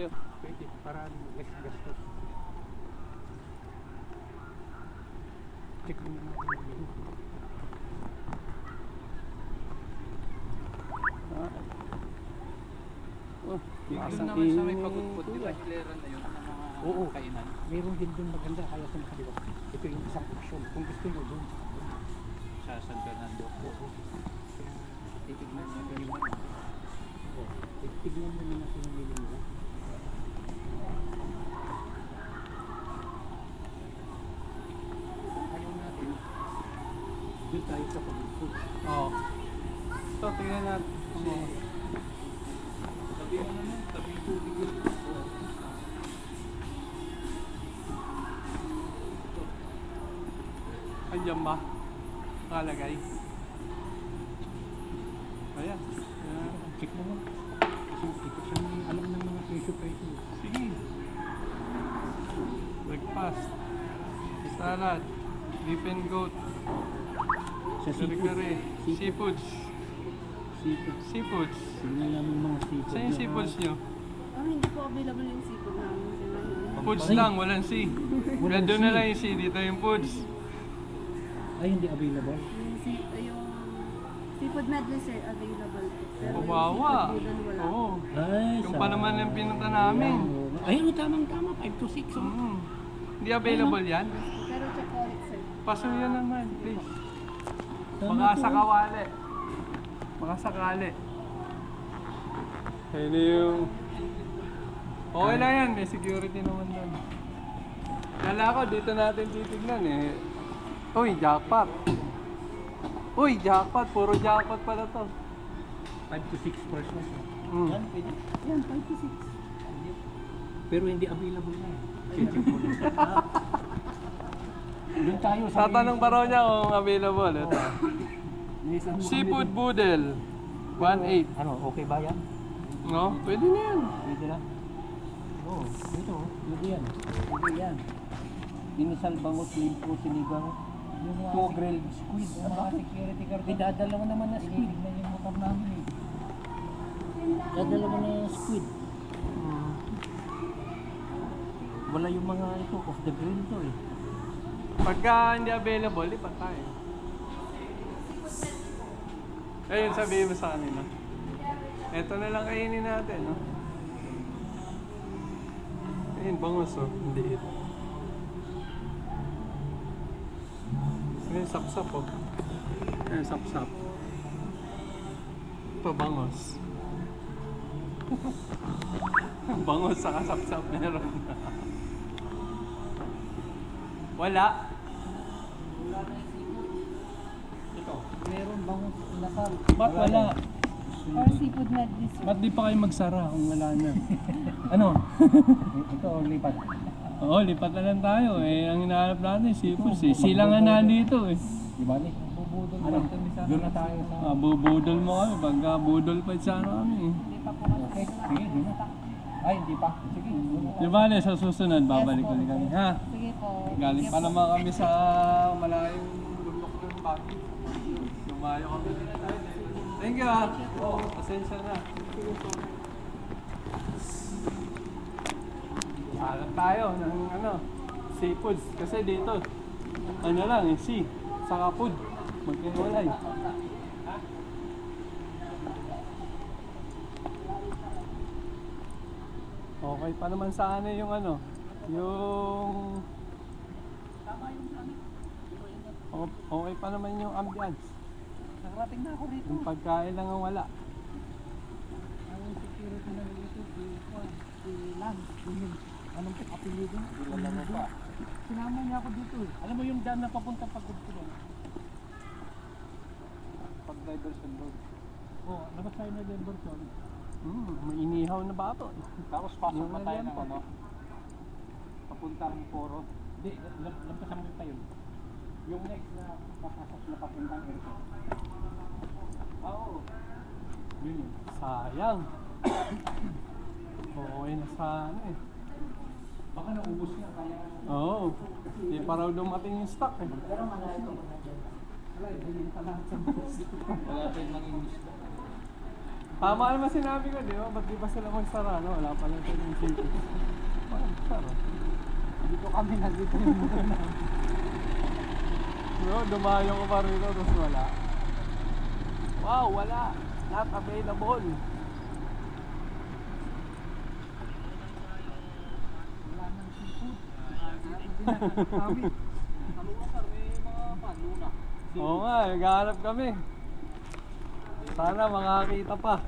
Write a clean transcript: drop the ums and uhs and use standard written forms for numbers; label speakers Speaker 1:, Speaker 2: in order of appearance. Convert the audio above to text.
Speaker 1: tayo.
Speaker 2: Pwede, para less gastos. Check mo natin yung menu.
Speaker 1: Oh,
Speaker 3: Yung
Speaker 1: lasang
Speaker 3: naman sa may
Speaker 1: ini.
Speaker 3: pagkutput, di ba hilera na yun ng mga
Speaker 2: Oo.
Speaker 3: kainan?
Speaker 2: Meron din doon maganda kaya sa nakaliwa. Ito yung isang option. Kung gusto mo doon.
Speaker 3: Sa San Fernando.
Speaker 2: Oo. Kaya
Speaker 3: Titignan niyo din yung
Speaker 2: tignan mo na natin yung menu nila. Ayaw natin. Doon tayo sa pag-food.
Speaker 1: Oo. Ito, tingnan natin.
Speaker 3: Tabi mo naman, tabi yung tubig yun.
Speaker 1: Andiyan ba? Nakalagay. Ayan. Ayan.
Speaker 2: Check mo mo. Kasi ito siya may alam ng mga presyo.
Speaker 1: Sige. Breakfast. Salad. Beef and goat.
Speaker 2: Sa seafood.
Speaker 1: Kare-kare. Seafoods.
Speaker 2: Seafood.
Speaker 1: Seafoods.
Speaker 2: Tingnan namin mga seafood.
Speaker 1: Saan yung seafoods nyo?
Speaker 4: Hindi po available yung seafood namin.
Speaker 1: Foods lang, walang sea.
Speaker 2: Walang
Speaker 1: Doon na
Speaker 2: sea.
Speaker 1: lang yung sea. Dito yung foods.
Speaker 2: Ay, hindi available.
Speaker 4: Yung seafood medley sir, available po. Pero yung
Speaker 1: Kawawa.
Speaker 4: seafood noodle wala.
Speaker 1: Oo.
Speaker 2: Ay,
Speaker 1: Yung pa naman yung pinunta namin.
Speaker 2: Ayun, tamang-tama. 5 to 6. Oh.
Speaker 1: Mm. Hindi available yan.
Speaker 4: Pero chocolate sir.
Speaker 1: Pasuyo naman, please.
Speaker 2: Tama
Speaker 1: Baka
Speaker 2: to.
Speaker 1: sa kawali. Baka sakali. Ayun yung... Okay lang yan, may security naman doon. Kala ko, dito natin titignan eh. Uy, jackpot. Uy, jackpot. Puro jackpot pala to.
Speaker 2: 5 to 6 persons.
Speaker 1: Mm.
Speaker 2: Yan, pwede.
Speaker 4: Yan, 5 to 6.
Speaker 2: Pero hindi available na. Check mo na. Doon tayo sa...
Speaker 1: Tatanong pa raw niya kung available. Ito.
Speaker 2: May isang mga
Speaker 1: Seafood
Speaker 2: nito.
Speaker 1: boodle. 1.8.
Speaker 2: Ano, okay ba yan?
Speaker 1: No? Pwede na yan.
Speaker 2: Pwede na? Oo, ito. Pwede yan. Pwede yan. Inisal bangot, limpo, sinigang. Two grilled squid. Yung mga security guard. Idadalawa naman na squid. Tignan yung motor namin eh. Dadalawa na yung squid. Wala yung mga ito, off the grill to eh.
Speaker 1: Pagka hindi available, lipat tayo. Ayun, sabihin mo sa kanila. Ito na lang kainin natin, no? Ayun, bangus, oh. Hindi ito. Ayun, sapsap, oh. Ayun, sapsap. Ito, bangus. Bangus saka sapsap meron. Wala.
Speaker 2: Ito, meron bang nasal?
Speaker 1: Ba't wala?
Speaker 4: Or seafood medley sir.
Speaker 1: Ba't di pa kayo magsara kung wala na? Ano?
Speaker 2: Ito, lipat.
Speaker 1: Oo, lipat na lang tayo. Eh, ang hinahanap natin, seafoods eh. Silangan na dito eh.
Speaker 2: Di ba ni? Bubudol ano? Doon na tayo sa...
Speaker 1: Ah, bubudol mo kami. Pagka budol pa sana kami.
Speaker 4: Hindi pa po kasi.
Speaker 2: Okay, sige, doon na. Ay, hindi pa. Sige, doon na tayo.
Speaker 1: Di ba, sa susunod, babalik ulit kami. Ha?
Speaker 4: Sige po.
Speaker 1: Galing pa naman kami sa malayong bundok ng Baguio. Lumayo kami. Thank you ah. Oh, pasensya na. Hanap tayo ng ano, seafoods. Kasi dito, ano lang eh, sea, saka food. Magkiwalay. Okay pa naman sana yung ano, yung... Okay pa naman yung ambience.
Speaker 2: Nakarating na ako dito.
Speaker 1: Yung pagkain lang ang wala.
Speaker 2: Ang security na dito, si Lance. Anong apelido? Wala mo pa. Sinama niya ako dito eh. Alam mo yung dam na papunta pagkukulo?
Speaker 1: Pag-diversion road.
Speaker 2: Oo, labas tayo na Denverson.
Speaker 1: May inihaw na bato.
Speaker 2: Tapos pasok
Speaker 1: Yung
Speaker 2: na tayo
Speaker 1: alyan
Speaker 2: ng
Speaker 1: pa.
Speaker 2: ano? Papuntang Poro. Hindi, lampasan mo pa yun. Yung next na papasok na papuntang airport. Oo. Yun yun.
Speaker 1: Sayang. Okay na sana eh.
Speaker 2: Baka naubos niya kaya...
Speaker 1: Oo. Hindi pa raw dumating yung stock eh.
Speaker 2: Pero malayo. Wala, hindi pa lahat sa bus.
Speaker 3: Wala tayong mga English.
Speaker 1: Tama naman sinabi ko, di ba? Ba't di ba sila magsara? No? Wala pa lang yung city. Magsara.
Speaker 2: Dito kami nandito yung motor na.
Speaker 1: No, dumayo ko pa rito, tapos wala. Wow, wala. Not available.
Speaker 2: Wala nang seafood. Kami. Ano mo sir, may mga panuna.
Speaker 1: Oo nga, naghahanap kami. Sana makakita pa.